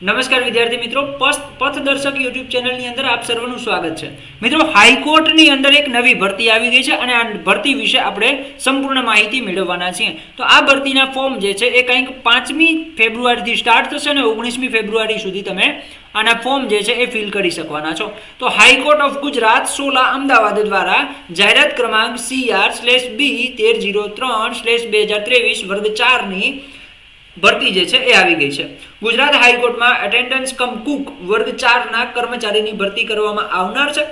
નમસ્કાર વિદ્યાર્થી મિત્રો, પથદર્શક યુટ્યુબ ચેનલની અંદર આપ સર્વનું સ્વાગત છે। મિત્રો, હાઈકોર્ટની અંદર એક નવી ભરતી આવી ગઈ છે અને આ ભરતી વિશે આપણે સંપૂર્ણ માહિતી મેળવવાના છીએ। તો આ ભરતીના ફોર્મ જે છે એ કંઈક 5મી ફેબ્રુઆરીથી સ્ટાર્ટ થશે અને 19મી ફેબ્રુઆરી સુધી તમે આના ફોર્મ જે છે એ ફિલ કરી શકવાના છો। તો હાઈકોર્ટ ઓફ ગુજરાત 16 અમદાવાદ દ્વારા જાહેરાત ક્રમાંક CR/B 1303/2023 વર્ગ 4 ની ભરતી જે છે એ આવી ગઈ છે। ગુજરાત હાઈકોર્ટમાં એટેન્ડન્સ કમ કુક વર્ગ 4 ના કર્મચારીની ભરતી કરવામાં આવનાર છે,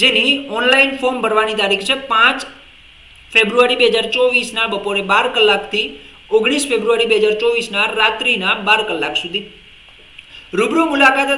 જેની ઓનલાઈન ફોર્મ ભરવાની તારીખ છે 5 ફેબ્રુઆરી 2024 ના બપોરે 12 કલાકથી 19 ફેબ્રુઆરી 2024 ના રાત્રિના 12 કલાક સુધી। રૂબરૂ મુલાકાત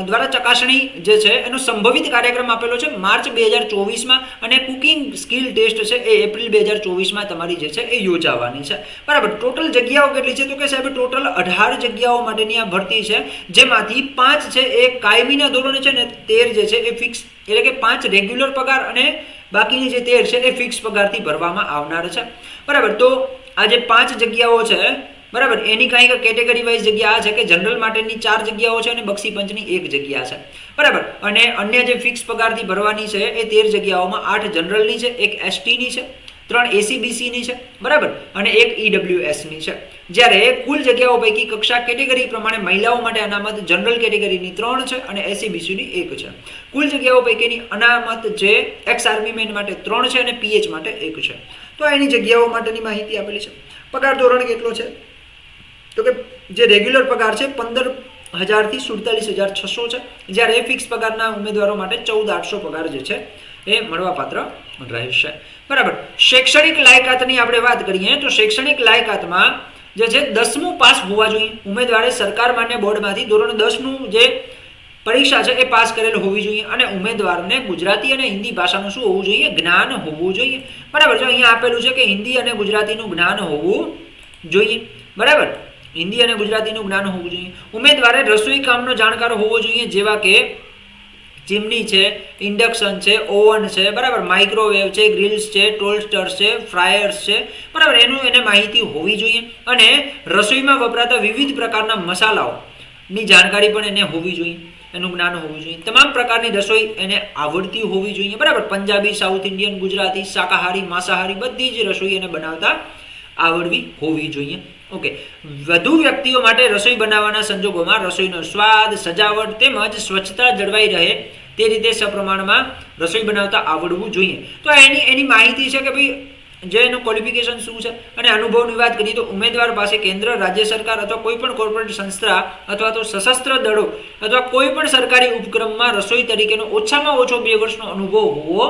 દ્વારા ચકાસણી જે છે એનો સંભવિત કાર્યક્રમ આપેલો છે માર્ચ 2024 માં અને કુકિંગ સ્કિલ ટેસ્ટ છે એ એપ્રિલ 2024 માં તમારી જે છે એ યોજાવાની છે। બરાબર, ટોટલ જગ્યાઓ કેટલી છે? તો કે સાહેબ ટોટલ 18 જગ્યાઓ માટેની આ ભરતી છે, જેમાંથી 5 છે એ કાયમીના ધોરણે છે ને 13 જે છે એ ફિક્સ, એટલે કે 5 રેગ્યુલર પગાર અને બાકીની જે 13 છે એ ફિક્સ પગારથી ભરવામાં આવનાર છે। બરાબર, તો આ જે 5 જગ્યાઓ છે, બરાબર, એની કંઈક કેટેગરી વાઇઝ જગ્યા છે કે જનરલ માટેની 4 જગ્યાઓ છે અને બક્ષી પંચની 1 જગ્યા છે। બરાબર, અને અન્ય જે ફિક્સ પગારથી ભરવાની છે એ 13 જગ્યાઓમાં 8 જનરલની છે, 1 STની છે, 3 ACBCની છે, બરાબર, અને 1 EWSની છે। જ્યારે કુલ જગ્યાઓ પૈકી કક્ષા કેટેગરી પ્રમાણે મહિલાઓ માટે અનામત જનરલ કેટેગરીની 3 છે અને ACBCની 1 છે। કુલ જગ્યાઓ પૈકીની અનામત જે એક્સ આર્મી મેન માટે 3 છે અને PH માટે 1 છે। તો એની જગ્યાઓ માટેની માહિતી આપેલી છે। પગાર ધોરણ કેટલો છે? તો કે જે રેગ્યુલર પગાર છે 15,000 થી 47,600 છે, જ્યારે ફિક્સ પગારના ઉમેદવારો માટે 14,800 પગાર જે છે એ મળવાપાત્ર રહેશે। બરાબર, શૈક્ષણિક લાયકાતની આપણે વાત કરીએ તો શૈક્ષણિક લાયકાતમાં જે છે 10મું પાસ હોવા જોઈએ। ઉમેદવારે સરકાર માન્ય બોર્ડમાંથી ધોરણ 10નું જે પરીક્ષા છે એ પાસ કરેલ હોવી જોઈએ અને ઉમેદવારને ગુજરાતી અને હિન્દી ભાષાનું શું હોવું જોઈએ? જ્ઞાન હોવું જોઈએ। બરાબર, જો અહીંયા આપેલું છે કે હિન્દી અને ગુજરાતીનું જ્ઞાન હોવું જોઈએ। બરાબર, હિન્દી અને ગુજરાતીનું જ્ઞાન હોવું જોઈએ। ઉમેદવારે રસોઈ કામનો જાણકાર હોવો જોઈએ, જેવા કે ચીમની છે, ઇન્ડક્શન છે, ઓવન છે, બરાબર, માઇક્રોવેવ છે, ગ્રીલ્સ છે, ટોસ્ટર્સ છે, ફ્રાયર્સ છે, બરાબર, એને માહિતી હોવી જોઈએ। અને રસોઈમાં વપરાતા વિવિધ પ્રકારના મસાલાઓની જાણકારી પણ એને હોવી જોઈએ, એનું જ્ઞાન હોવું જોઈએ। તમામ પ્રકારની રસોઈ એને આવડતી હોવી જોઈએ। બરાબર, પંજાબી, સાઉથ ઇન્ડિયન, ગુજરાતી, શાકાહારી, માંસાહારી બધી જ રસોઈ એને બનાવતા આવડવી હોવી જોઈએ। ઓકે, વધુ વ્યક્તિઓ માટે રસોઈ બનાવવાના સંજોગોમાં રસોઈનો સ્વાદ, સજાવટ તેમજ સ્વચ્છતા જળવાઈ રહે તે રીતે સપ્રમાણમાં રસોઈ બનાવતા આવડવું જોઈએ। તો એની માહિતી છે કે ભાઈ જે એનું ક્વોલિફિકેશન શું છે અને અનુભવની વાત કરીએ તો ઉમેદવાર પાસે કેન્દ્ર, રાજ્ય સરકાર અથવા કોઈ પણ કોર્પોરેટ સંસ્થા અથવા તો સશસ્ત્ર દળો અથવા કોઈ પણ સરકારી ઉપક્રમમાં રસોઈ તરીકેનો ઓછામાં ઓછો 2 વર્ષનો અનુભવ હોવો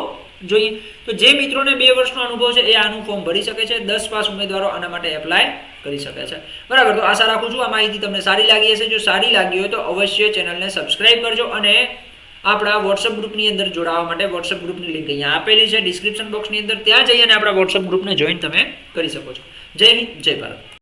જોઈએ। તો જે મિત્રોને 2 વર્ષનો અનુભવ છે એ આનું ફોર્મ ભરી શકે છે। 10 પાસ ઉમેદવારો આના માટે એપ્લાય કરી શકે છે। બરાબર, તો આશા રાખું છું આ માહિતી તમને સારી લાગી હશે। જો સારી લાગી હોય તો અવશ્ય ચેનલને સબસ્ક્રાઇબ કરજો અને આપણા વોટ્સઅપ ગ્રુપની અંદર જોડાવા માટે વોટ્સઅપ ગ્રુપની લિંક અહીંયા આપેલી છે ડિસ્ક્રિપ્શન બોક્સની અંદર, ત્યાં જઈને આપણા વોટ્સઅપ ગ્રુપને જોઈન તમે કરી શકો છો। જય હિન્દ, જય ભારત।